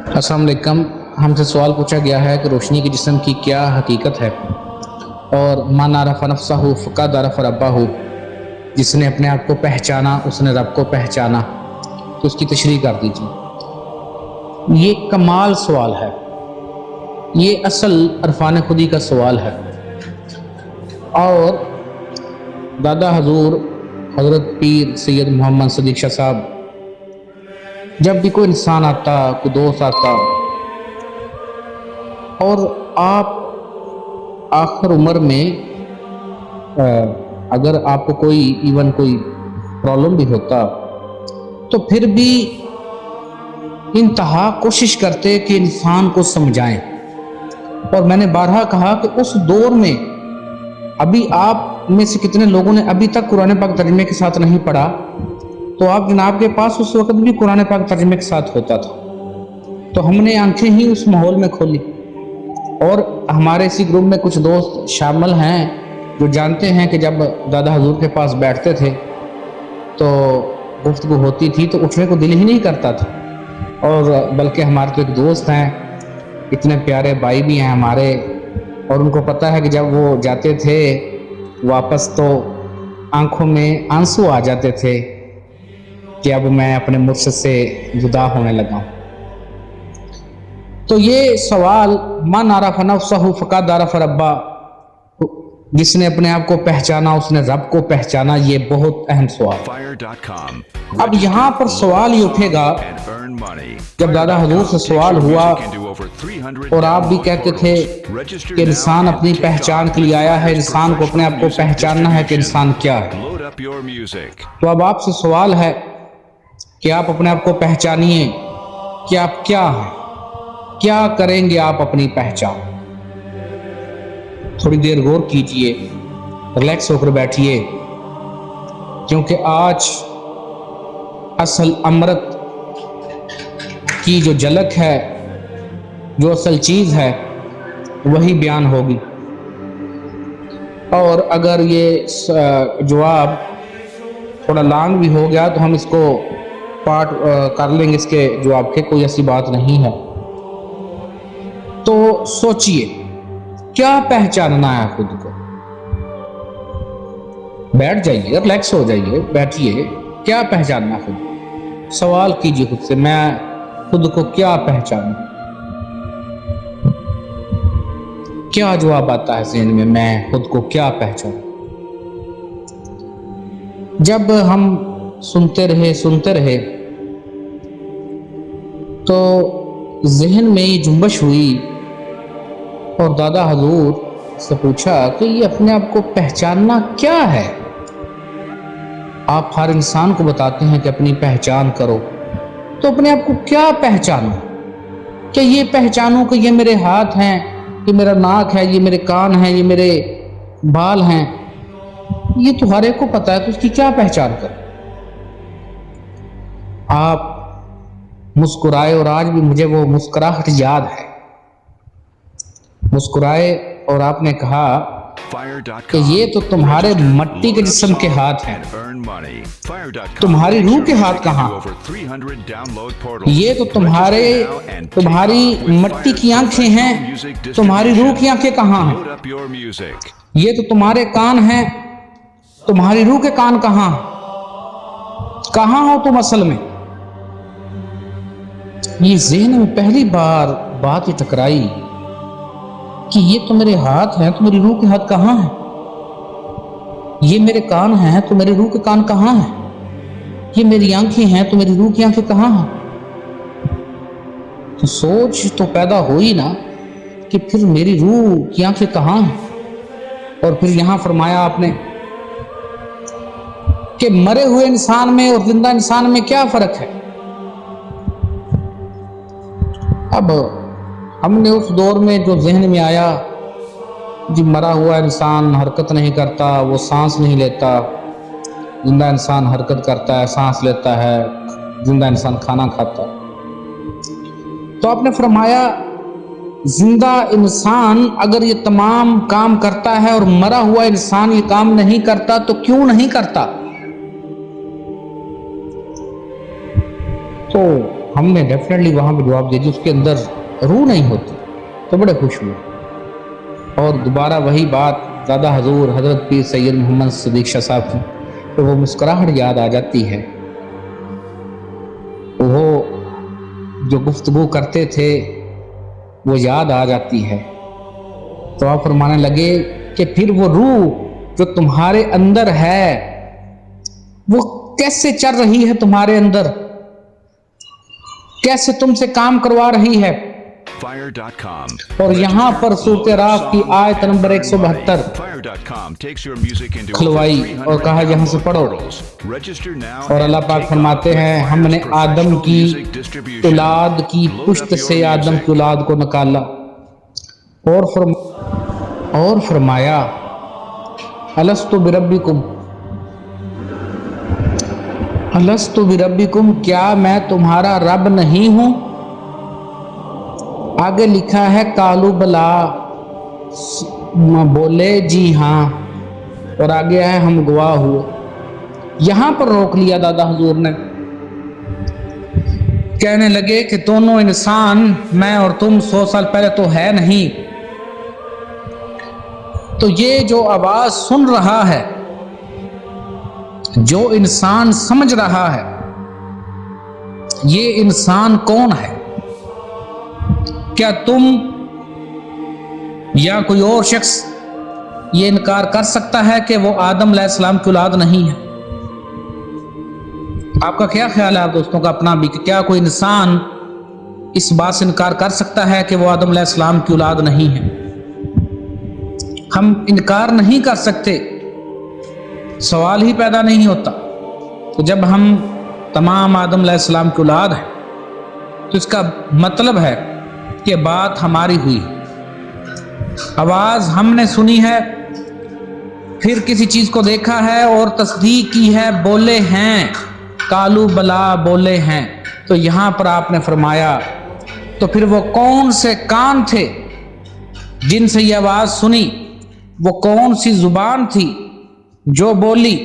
السلام علیکم. ہم سے سوال پوچھا گیا ہے کہ روشنی کے جسم کی کیا حقیقت ہے، اور من عرف نفسہ فقد عرف ربہ، جس نے اپنے آپ کو پہچانا اس نے رب کو پہچانا. تو اس کی تشریح کر دیجیے. یہ کمال سوال ہے، یہ اصل عرفان خودی کا سوال ہے. اور دادا حضور حضرت پیر سید محمد صدیق شاہ صاحب، جب بھی کوئی انسان آتا، کوئی دوست آتا، اور آپ آخر عمر میں اگر آپ کو کوئی کوئی پرابلم بھی ہوتا تو پھر بھی انتہا کوشش کرتے کہ انسان کو سمجھائیں. اور میں نے بارہا کہا کہ اس دور میں ابھی آپ میں سے کتنے لوگوں نے ابھی تک قرآن پاک ترجمے کے ساتھ نہیں پڑھا، تو آپ جناب کے پاس اس وقت بھی قرآن پاک ترجمے کے ساتھ ہوتا تھا. تو ہم نے آنکھیں ہی اس ماحول میں کھولی. اور ہمارے اسی گروپ میں کچھ دوست شامل ہیں جو جانتے ہیں کہ جب دادا حضور کے پاس بیٹھتے تھے تو گفتگو ہوتی تھی تو اٹھنے کو دل ہی نہیں کرتا تھا. اور بلکہ ہمارے تو ایک دوست ہیں، اتنے پیارے بھائی بھی ہیں ہمارے، اور ان کو پتہ ہے کہ جب وہ جاتے تھے واپس تو آنکھوں میں آنسو آ جاتے تھے کہ اب میں اپنے مرشد سے جدا ہونے لگا ہوں. تو یہ سوال من عرف نفسہ فقد عرف ربہ، جس نے اپنے آپ کو پہچانا اس نے رب کو پہچانا، یہ بہت اہم سوال. اب یہاں پر سوال یہ اٹھے گا، جب دادا حضور سے سوال ہوا اور آپ بھی کہتے تھے کہ انسان اپنی پہچان کے لیے آیا ہے، انسان کو اپنے آپ کو پہچاننا ہے کہ انسان کیا ہے. تو اب آپ سے سوال ہے کہ آپ اپنے آپ کو پہچانیے کہ آپ کیا ہیں، کیا کریں گے آپ اپنی پہچان. تھوڑی دیر غور کیجئے، ریلیکس ہو کر بیٹھیے، کیونکہ آج اصل امرت کی جو جھلک ہے، جو اصل چیز ہے، وہی بیان ہوگی. اور اگر یہ جواب تھوڑا لانگ بھی ہو گیا تو ہم اس کو پارٹ کر لیں گے اس کے جواب کے، کوئی ایسی بات نہیں ہے. تو سوچئے کیا پہچاننا ہے خود کو. بیٹھ جائیے، ریلیکس ہو جائیے، بیٹھیے. کیا پہچاننا خود کو؟ سوال کیجئے خود سے، میں خود کو کیا پہچانوں؟ کیا جواب آتا ہے ذہن میں خود کو کیا پہچانوں؟ جب ہم سنتے رہے تو ذہن میں یہ جنبش ہوئی اور دادا حضور سے پوچھا کہ یہ اپنے آپ کو پہچاننا کیا ہے. آپ ہر انسان کو بتاتے ہیں کہ اپنی پہچان کرو، تو اپنے آپ کو کیا پہچانو؟ کہ یہ پہچانو کہ یہ میرے ہاتھ ہیں، یہ میرا ناک ہے، یہ میرے کان ہیں، یہ میرے بال ہیں. یہ تو ہر ایک کو پتا ہے، تو اس کی کیا پہچان کرو؟ آپ مسکرائے، اور آج بھی مجھے وہ مسکراہٹ یاد ہے. مسکرائے اور آپ نے کہا کہ یہ تو تمہارے مٹی کے جسم کے ہاتھ ہیں، تمہاری روح کے ہاتھ کہاں؟ یہ تو تمہاری مٹی کی آنکھیں ہیں، تمہاری روح کی آنکھیں کہاں ہیں؟ یہ تو تمہارے کان ہیں، تمہاری روح کے کان کہاں ہیں؟ کہاں ہو تم اصل میں؟ یہ ذہن میں پہلی بار بات یہ ٹکرائی کہ یہ تو میرے ہاتھ ہیں، تو میری روح کے ہاتھ کہاں ہیں؟ یہ میرے کان ہیں تو میری روح کے کان کہاں ہیں؟ یہ میری آنکھیں ہیں تو میری روح کی آنکھیں کہاں ہیں؟ تو سوچ تو پیدا ہوئی نا کہ پھر میری روح کی آنکھیں کہاں ہیں. اور پھر یہاں فرمایا آپ نے کہ مرے ہوئے انسان میں اور زندہ انسان میں کیا فرق ہے. اب ہم نے اس دور میں جو ذہن میں آیا، جی مرا ہوا انسان حرکت نہیں کرتا، وہ سانس نہیں لیتا، زندہ انسان حرکت کرتا ہے، سانس لیتا ہے، زندہ انسان کھانا کھاتا ہے. تو آپ نے فرمایا زندہ انسان اگر یہ تمام کام کرتا ہے اور مرا ہوا انسان یہ کام نہیں کرتا تو کیوں نہیں کرتا؟ تو ہم نے ڈیفینیٹلی وہاں پہ جواب دے دی، اس کے اندر روح نہیں ہوتی، تو بڑے خوش ہوئے۔ اور دوبارہ وہی بات دادا حضور حضرت پیر سید محمد صدیق شاہ صاحب کی، تو وہ مسکراہٹ یاد آ جاتی ہے، وہ جو گفتگو کرتے تھے وہ یاد آ جاتی ہے۔ تو آپ فرمانے لگے کہ پھر وہ روح جو تمہارے اندر ہے وہ کیسے چل رہی ہے، تمہارے اندر کیسے تم سے کام کروا رہی ہے۔ اور یہاں پر سورۃ راف کی آیت نمبر 172 کھلوائی اور کہا یہاں سے پڑھو، اور اللہ پاک فرماتے ہیں ہم نے آدم کی اولاد کی پشت سے آدم کی اولاد کو نکالا اور فرمایا الستُ بربکم، الستُ بربکم، کیا میں تمہارا رب نہیں ہوں؟ آگے لکھا ہے قالوا بلا، بولے جی ہاں، اور آگے ہے ہم گواہ ہوئے۔ یہاں پر روک لیا دادا حضور نے، کہنے لگے کہ دونوں انسان میں اور تم 100 سال پہلے تو ہے نہیں، تو یہ جو آواز سن رہا ہے، جو انسان سمجھ رہا ہے، یہ انسان کون ہے؟ کیا تم یا کوئی اور شخص یہ انکار کر سکتا ہے کہ وہ آدم علیہ السلام کی اولاد نہیں ہے؟ آپ کا کیا خیال ہے آپ دوستوں کا اپنا بھی، کہ کیا کوئی انسان اس بات سے انکار کر سکتا ہے کہ وہ آدم علیہ السلام کی اولاد نہیں ہے؟ ہم انکار نہیں کر سکتے، سوال ہی پیدا نہیں ہوتا۔ تو جب ہم تمام آدم علیہ السلام کی اولاد ہیں تو اس کا مطلب ہے کہ بات ہماری ہوئی، آواز ہم نے سنی ہے، پھر کسی چیز کو دیکھا ہے اور تصدیق کی ہے، بولے ہیں، قالوا بلا، بولے ہیں۔ تو یہاں پر آپ نے فرمایا تو پھر وہ کون سے کان تھے جن سے یہ آواز سنی، وہ کون سی زبان تھی جو بولی؟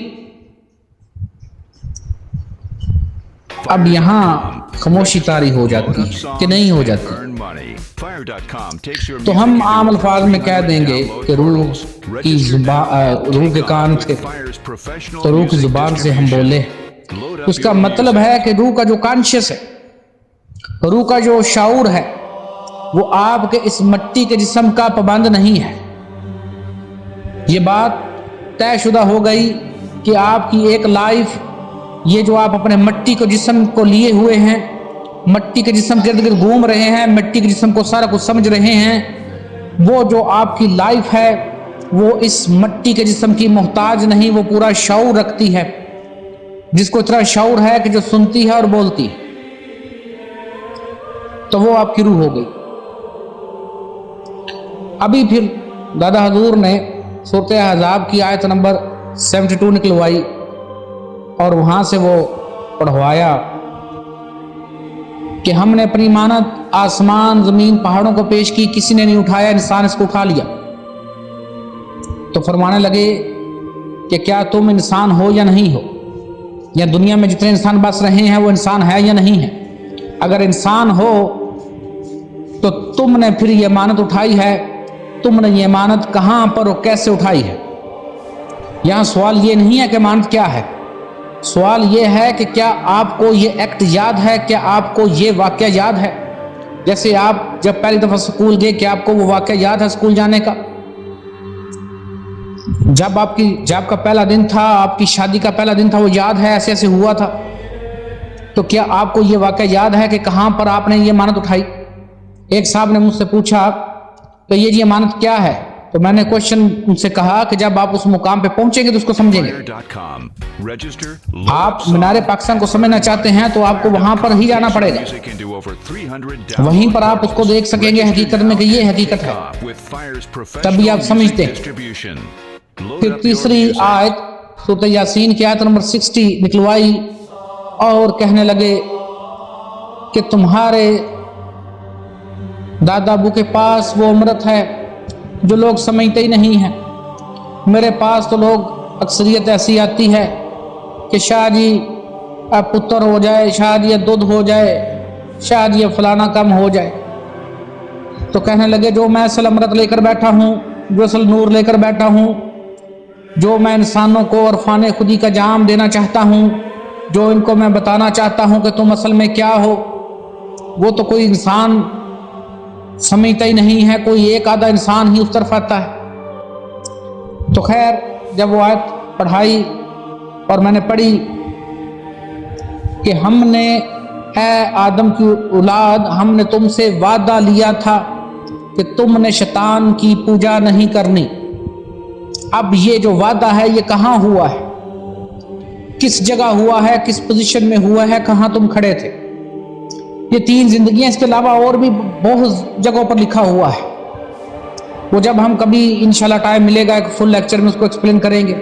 اب یہاں خاموشی طاری ہو جاتی ہے کہ نہیں ہو جاتی؟ تو ہم عام الفاظ میں کہہ دیں گے کہ روح کی زبان، روح کے کان تھے تو روح کی زبان سے ہم بولے۔ اس کا مطلب ہے کہ روح کا جو کانشیس ہے، روح کا جو شعور ہے، وہ آپ کے اس مٹی کے جسم کا پابند نہیں ہے۔ یہ بات طے شدہ ہو گئی کہ آپ کی ایک لائف، یہ جو آپ اپنے مٹی کے جسم کو لیے ہوئے ہیں، مٹی کے جسم کے ارد گرد گھوم رہے ہیں، مٹی کے جسم کو سارا کچھ سمجھ رہے ہیں، وہ جو آپ کی لائف ہے وہ اس مٹی کے جسم کی محتاج نہیں، وہ پورا شعور رکھتی ہے، جس کو اتنا شعور ہے کہ جو سنتی ہے اور بولتی ہے، تو وہ آپ کی روح ہو گئی۔ ابھی پھر دادا حضور نے سورۃ احزاب کی آیت نمبر 72 نکلوائی اور وہاں سے وہ پڑھوایا کہ ہم نے اپنی امانت آسمان زمین پہاڑوں کو پیش کی، کسی نے نہیں اٹھایا، انسان اس کو اٹھا لیا۔ تو فرمانے لگے کہ کیا تم انسان ہو یا نہیں ہو، یا دنیا میں جتنے انسان بس رہے ہیں وہ انسان ہے یا نہیں ہے؟ اگر انسان ہو تو تم نے پھر یہ امانت اٹھائی ہے، تم نے یہ امانت کہاں پر اور کیسے اٹھائی ہے؟ یہاں سوال یہ نہیں ہے کہ امانت کیا ہے، سوال یہ ہے کہ کیا آپ کو یہ ایکٹ یاد ہے، کیا آپ کو یہ واقعہ یاد ہے؟ جیسے آپ جب پہلی دفعہ سکول گئے، کیا آپ کو وہ واقعہ یاد ہے سکول جانے کا؟ جب آپ کا پہلا دن تھا، آپ کی شادی کا پہلا دن تھا، وہ یاد ہے ایسے ایسے ہوا تھا؟ تو کیا آپ کو یہ واقعہ یاد ہے کہ کہاں پر آپ نے یہ امانت اٹھائی؟ ایک صاحب نے مجھ سے پوچھا کہ یہ جی امانت کیا ہے، تو میں نے کوشچن ان سے کہا کہ جب آپ اس مقام پہ پہنچیں گے تو اس کو سمجھیں گے۔ آپ مینار پاکستان کو سمجھنا چاہتے ہیں تو آپ کو وہاں پر ہی جانا پڑے گا، وہیں پر آپ اس کو دیکھ سکیں گے حقیقت میں کہ یہ حقیقت ہے، تبھی آپ سمجھتے ہیں۔ پھر تیسری آیت سورۃ یاسین کی آیت نمبر 60 نکلوائی اور کہنے لگے کہ تمہارے دادا ابو کے پاس وہ امرت ہے جو لوگ سمجھتے ہی نہیں ہیں، میرے پاس تو لوگ اکثریت ایسی آتی ہے کہ شاہ جی اب پتر ہو جائے، شاہ جی دودھ ہو جائے، शायद ये फलाना कम हो जाए। तो कहने लगे जो मैं असल अमृत लेकर बैठा हूँ, जो असल नूर लेकर बैठा हूँ, जो मैं इंसानों को और फाने खुदी का जाम देना चाहता हूँ, जो इनको मैं बताना चाहता हूँ कि तुम असल में क्या हो, वो तो कोई इंसान समझता ही नहीं है, कोई एक आधा इंसान ही उस तरफ आता है। तो खैर जब वो आयत पढ़ाई और मैंने पढ़ी कि हमने ऐ आदम की औलाद, हमने तुमसे वादा लिया था कि तुमने शैतान की पूजा नहीं करनी। अब ये जो वादा है ये कहाँ हुआ है, किस जगह हुआ है, किस पोजीशन में हुआ है, कहाँ तुम खड़े थे? ये 3 जिंदगियां, इसके अलावा और भी बहुत जगहों पर लिखा हुआ है। वो जब हम कभी इंशाल्लाह टाइम मिलेगा एक फुल लेक्चर में उसको एक्सप्लेन करेंगे।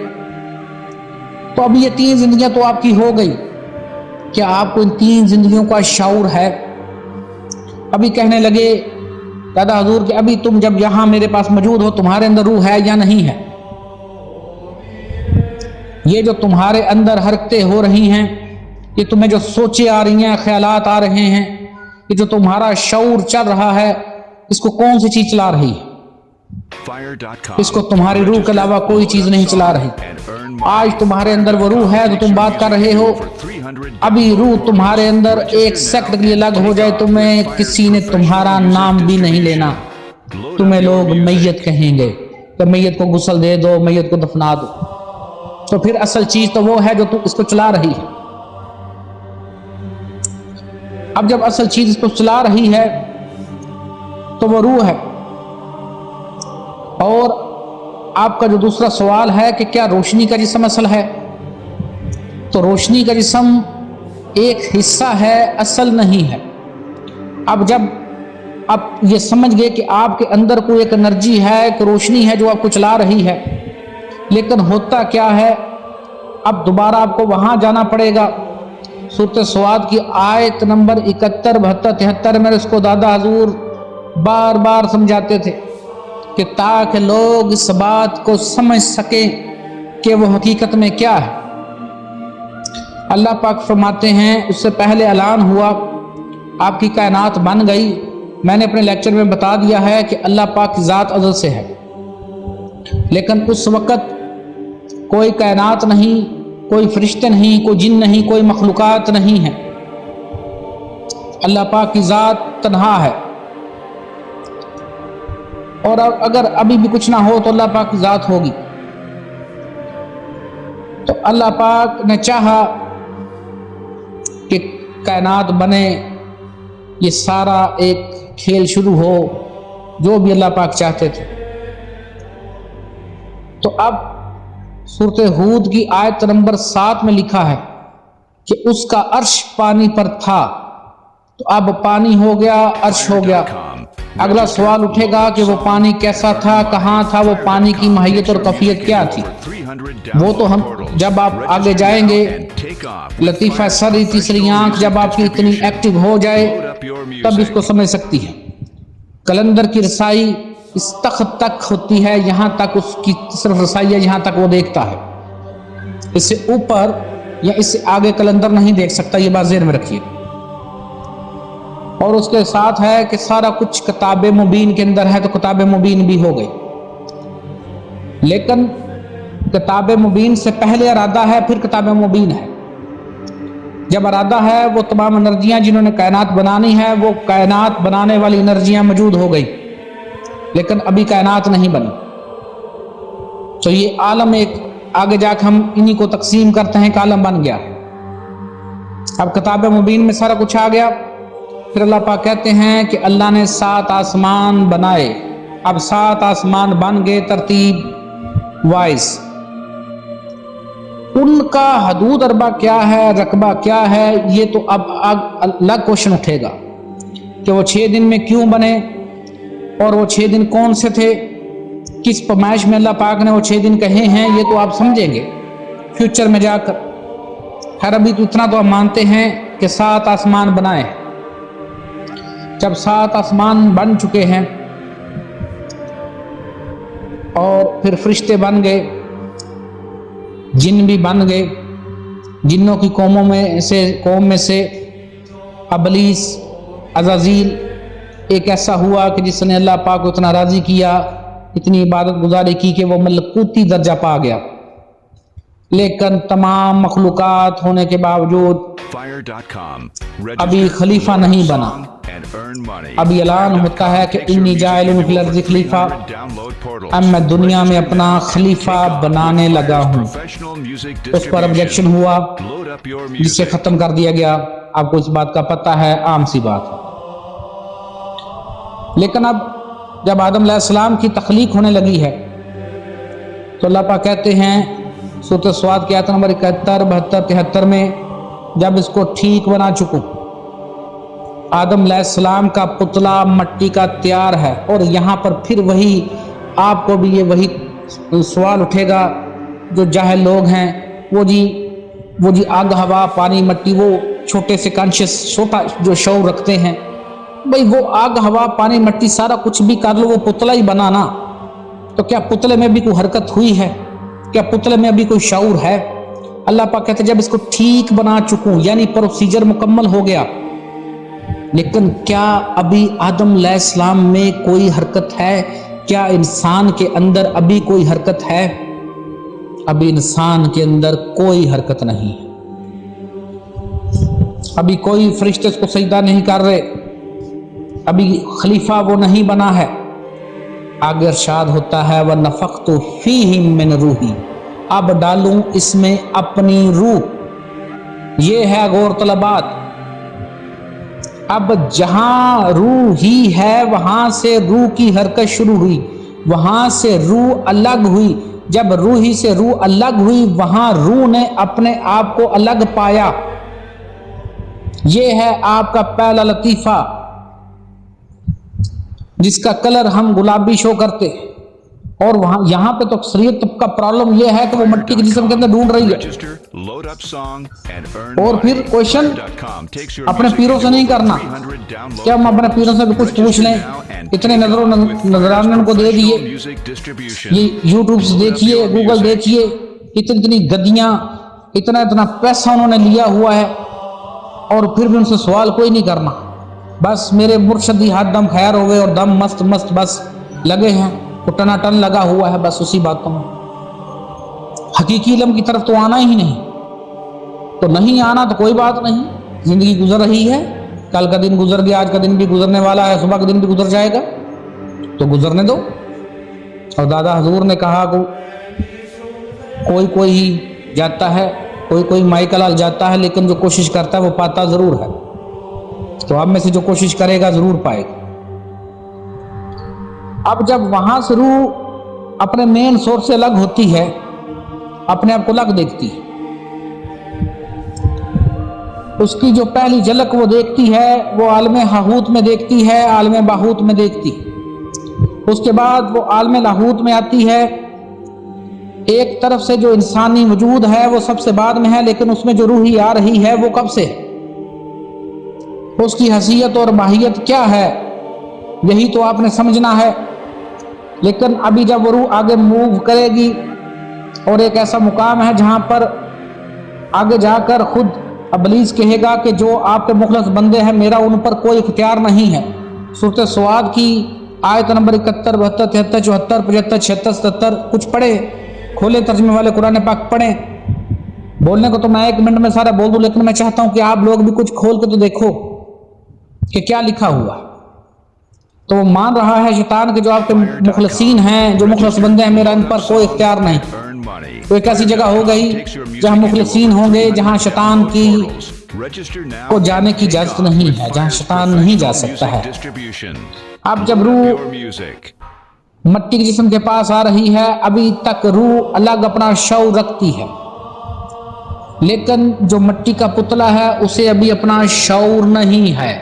तो अब ये 3 जिंदगियां तो आपकी हो गई, क्या आपको इन 3 जिंदगियों का शऊर है? अभी कहने लगे दादा हजूर कि अभी तुम जब यहां मेरे पास मौजूद हो, तुम्हारे अंदर रूह है या नहीं है? ये जो तुम्हारे अंदर हरकतें हो रही हैं, ये तुम्हें जो सोचें आ रही हैं, ख्यालात आ रहे हैं, ये जो तुम्हारा शऊर चल रहा है, इसको कौन सी चीज चला रही है? इसको तुम्हारी रूह के अलावा कोई चीज नहीं चला रही। आज तुम्हारे अंदर वो रूह है तो तुम बात कर रहे हो। अभी रूह तुम्हारे अंदर 1 सेकंड के लिए अलग हो जाए, तुम्हें किसी ने तुम्हारा नाम भी नहीं लेना, तुम्हें लोग मैयत कहेंगे तो मैयत को गुस्ल दे दो, मैयत को दफना दो। तो फिर असल चीज तो वो है जो तुम इसको चला रही है। अब जब असल चीज इसको चला रही है तो वो रूह है। और आपका जो दूसरा सवाल है कि क्या रोशनी का जिस्म असल है, तो रोशनी का जिस्म एक हिस्सा है, असल नहीं है। अब जब आप ये समझ गए कि आपके अंदर कोई एक एनर्जी है, एक रोशनी है जो आपको चला रही है, लेकिन होता क्या है, अब दोबारा आपको वहां जाना पड़ेगा। सूरत स्वाद की आयत नंबर 71, 72, 73 में इसको दादा हजूर बार बार समझाते थे कि ताकि लोग इस बात को समझ सकें कि वो हकीकत में क्या है। अल्लाह पाक फरमाते हैं, उससे पहले ऐलान हुआ, आपकी कायनात बन गई। मैंने अपने लेक्चर में बता दिया है कि अल्लाह पाक की ज़ात अज़ल से है, लेकिन उस वक़्त कोई कायनात नहीं, कोई फरिश्ते नहीं, कोई जिन नहीं, कोई मखलूक़ात नहीं है। अल्लाह पाक की ज़ात तन्हा है। और अगर अभी भी कुछ ना हो तो अल्लाह पाक की ज़ात होगी। तो अल्लाह पाक ने चाहा कि कायनात बने, ये सारा एक खेल शुरू हो, जो भी अल्लाह पाक चाहते थे। तो अब सूरत हूद की आयत नंबर 7 में लिखा है कि उसका अर्श पानी पर था, तो अब पानी हो गया, अर्श हो गया। अगला सवाल उठेगा कि वो पानी कैसा था, कहाँ था, वो पानी की माहियत और कैफियत क्या थी। वो तो हम जब आप आगे जाएंगे, लतीफ़ा सरी तीसरी आंख जब आपकी इतनी एक्टिव हो जाए तब इसको समझ सकती है। कलंदर की रसाई इस तख्त तक होती है, यहाँ तक उसकी सिर्फ रसाई है, यहाँ तक वो देखता है। इससे ऊपर या इससे आगे कलंदर नहीं देख सकता, ये बात ज़हन में रखिए। और उसके साथ है कि सारा कुछ किताब मुबीन के अंदर है, तो किताब मुबीन भी हो गई। लेकिन किताब मुबीन से पहले इरादा है, फिर किताब मुबीन है। जब इरादा है, वो तमाम एनर्जियां जिन्होंने कायनात बनानी है, वो कायनात बनाने वाली एनर्जियां मौजूद हो गई, लेकिन अभी कायनात नहीं बनी। तो ये आलम एक आगे जाकर हम इन्हीं को तकसीम करते हैं कि आलम बन गया। अब किताब मुबीन में सारा कुछ आ गया। फिर अल्लाह पाक कहते हैं कि अल्लाह ने 7 आसमान बनाए। अब 7 आसमान बन गए तरतीब वाइज। उनका हदूद अरबा क्या है, रकबा क्या है, ये तो अब अलग क्वेश्चन उठेगा कि वो 6 दिन में क्यों बने और वो 6 दिन कौन से थे, किस पैमाइश में अल्लाह पाक ने वो 6 दिन कहे हैं, ये तो आप समझेंगे फ्यूचर में जाकर। खैर अभी तो इतना तो हम मानते हैं कि 7 आसमान बनाए। जब 7 आसमान बन चुके हैं और फिर फरिश्ते बन गए, जिन भी बन गए, जिन्नों की कौम में से अबलीस अज़ाज़ील एक ऐसा हुआ कि जिसने अल्लाह पाक को इतना राज़ी किया, इतनी इबादत गुजारी की कि वो मलकूती दर्जा पा गया। लेकिन तमाम मखलूक़ात होने के बावजूद अभी खलीफा नहीं बना। अभी ऐलान होता है कि इन्नी जाइलुन फिल अर्ज़ि खलीफा, अब मैं दुनिया में अपना खलीफा बनाने लगा हूँ। उस पर ऑब्जेक्शन हुआ जिससे ख़त्म कर दिया गया। आपको इस बात का पता है, आम सी बात है। लेकिन अब जब आदम अलैहिस्सलाम की तख्लीक होने लगी है तो अल्लाह पाक कहते हैं सूरत स्वाद की आयत नंबर 71, 72, 73 में, जब इसको ठीक बना चुकूं, आदम अलैहिस्सलाम का पुतला मट्टी का तैयार है। और यहाँ पर फिर वही आपको भी ये वही सवाल उठेगा, जो जाहिल लोग हैं वो जी आग हवा पानी मट्टी, वो छोटे से कॉन्शियस छोटा जो शऊर रखते हैं, भाई वो आग हवा पानी मट्टी सारा कुछ भी कर लो, वो पुतला ही बनाना। तो क्या पुतले में भी कोई हरकत हुई है? क्या पुतले में अभी कोई शऊर है? अल्लाह पाक कहते जब इसको ठीक बना चुकूं, यानी प्रोसीजर मुकम्मल हो गया, लेकिन क्या अभी आदम अलैहिस्सलाम में कोई हरकत है? क्या इंसान के अंदर अभी कोई हरकत है? अभी इंसान के अंदर कोई हरकत नहीं है। अभी कोई फरिश्ते इसको सजदा नहीं कर रहे, अभी खलीफा वो नहीं बना है। आगे इरशाद होता है व नफ़ख्तु फ़ीहि मिन रूही, अब डालूं इसमें अपनी रूह। ये है गौर तलबात। अब जहां रूह ही है वहां से रूह की हरकत शुरू हुई, वहां से रूह अलग हुई। जब रूह ही से रूह अलग हुई, वहां रूह ने अपने आप को अलग पाया। ये है आपका पहला लतीफा, जिसका कलर हम गुलाबी शो करते हैं। और वहां यहाँ पे तो अक्सरियत का प्रॉब्लम यह है कि वो मट्टी के जिस्म के अंदर ढूंढ रही है। और फिर क्वेश्चन अपने पीरों से नहीं करना। क्या हम अपने पीरों से भी कुछ पूछ लें? इतने नजरानन को दे दिए, ये यूट्यूब से देखिए, गूगल देखिए, इतनी इतनी गद्दियां, इतना इतना पैसा उन्होंने लिया हुआ है, और फिर भी उनसे सवाल कोई नहीं करना। बस मेरे मुर्शदी हाथ दम खैर हो गए और दम मस्त मस्त बस लगे हैं, टनाटन लगा हुआ है बस उसी बातों में। हकीकी इल्म की तरफ तो आना ही नहीं। तो नहीं आना तो कोई बात नहीं, जिंदगी गुजर रही है, कल का दिन गुजर गया, आज का दिन भी गुजरने वाला है, सुबह का दिन भी गुजर जाएगा, तो गुजरने दो। और दादा हजूर ने कहा को कोई ही जाता है, कोई माइकलाल जाता है, लेकिन जो कोशिश करता है वो पाता जरूर है। तो आप में से जो कोशिश करेगा जरूर पाएगा। अब जब वहां से रूह अपने मेन सोर्स से अलग होती है, अपने आप को अलग देखती है, उसकी जो पहली झलक वो देखती है वो आलमे हाहूत में देखती है, आलमे बाहूत में देखती है। उसके बाद वो आलमे लाहूत में आती है। एक तरफ से जो इंसानी वजूद है वो सबसे बाद में है, लेकिन उसमें जो रूही आ रही है वो कब से, उसकी हैसियत और माहियत क्या है, यही तो आपने समझना है। लेकिन अभी जब वो रूह आगे मूव करेगी, और एक ऐसा मुकाम है जहां पर आगे जाकर खुद इब्लीस कहेगा कि जो आपके मुखलस बंदे हैं, मेरा उन पर कोई इख्तियार नहीं है। सूरत स्वाद की आयत नंबर 71, 72, 73, 74, 75, 76, 77 कुछ पढ़े, खोले तर्जमे वाले कुरान पाक पढ़े। बोलने को तो मैं 1 मिनट में सारा बोल दूं, लेकिन मैं चाहता हूं कि आप लोग भी कुछ खोल के तो देखो कि क्या लिखा हुआ। तो वो मान रहा है शैतान के जो आपके मुखलसीन हैं, जो मुखलस बंदे हैं, मेरा इन पर कोई इख्तियार नहीं। तो एक ऐसी जगह हो गई जहां मुखलसीन होंगे, जहां शैतान की को जाने की इजाजत नहीं है, जहां शैतान नहीं जा सकता है। अब जब रूह मट्टी के जिस्म के पास आ रही है, अभी तक रूह अलग अपना शऊर रखती है, लेकिन जो मट्टी का पुतला है उसे अभी अपना शऊर नहीं है।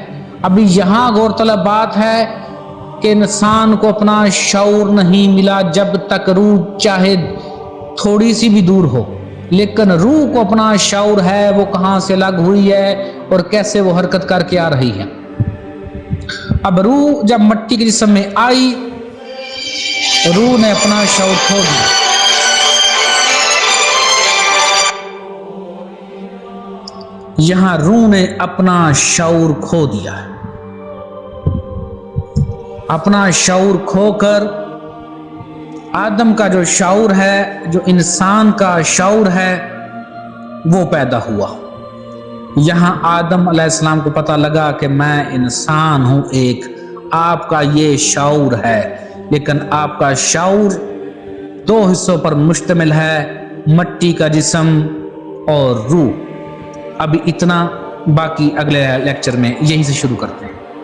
अभी यहाँ गौरतलब बात है कि इंसान को अपना शऊर नहीं मिला जब तक रूह चाहे थोड़ी सी भी दूर हो, लेकिन रूह को अपना शऊर है। वो कहाँ से अलग हुई है और कैसे वो हरकत करके आ रही है। अब रूह जब मट्टी के जिस्म में आई, रूह ने अपना शऊर खो दिया। यहाँ रूह ने अपना शऊर खो दिया है। अपना शऊर खोकर आदम का जो शऊर है, जो इंसान का शऊर है, वो पैदा हुआ। यहाँ आदम अलैहिस्सलाम को पता लगा कि मैं इंसान हूँ एक, आपका ये शऊर है, लेकिन आपका शऊर दो हिस्सों पर मुश्तमिल है, मट्टी का जिस्म और रूह। अभी इतना, बाकी अगले लेक्चर में यहीं से शुरू करते हैं।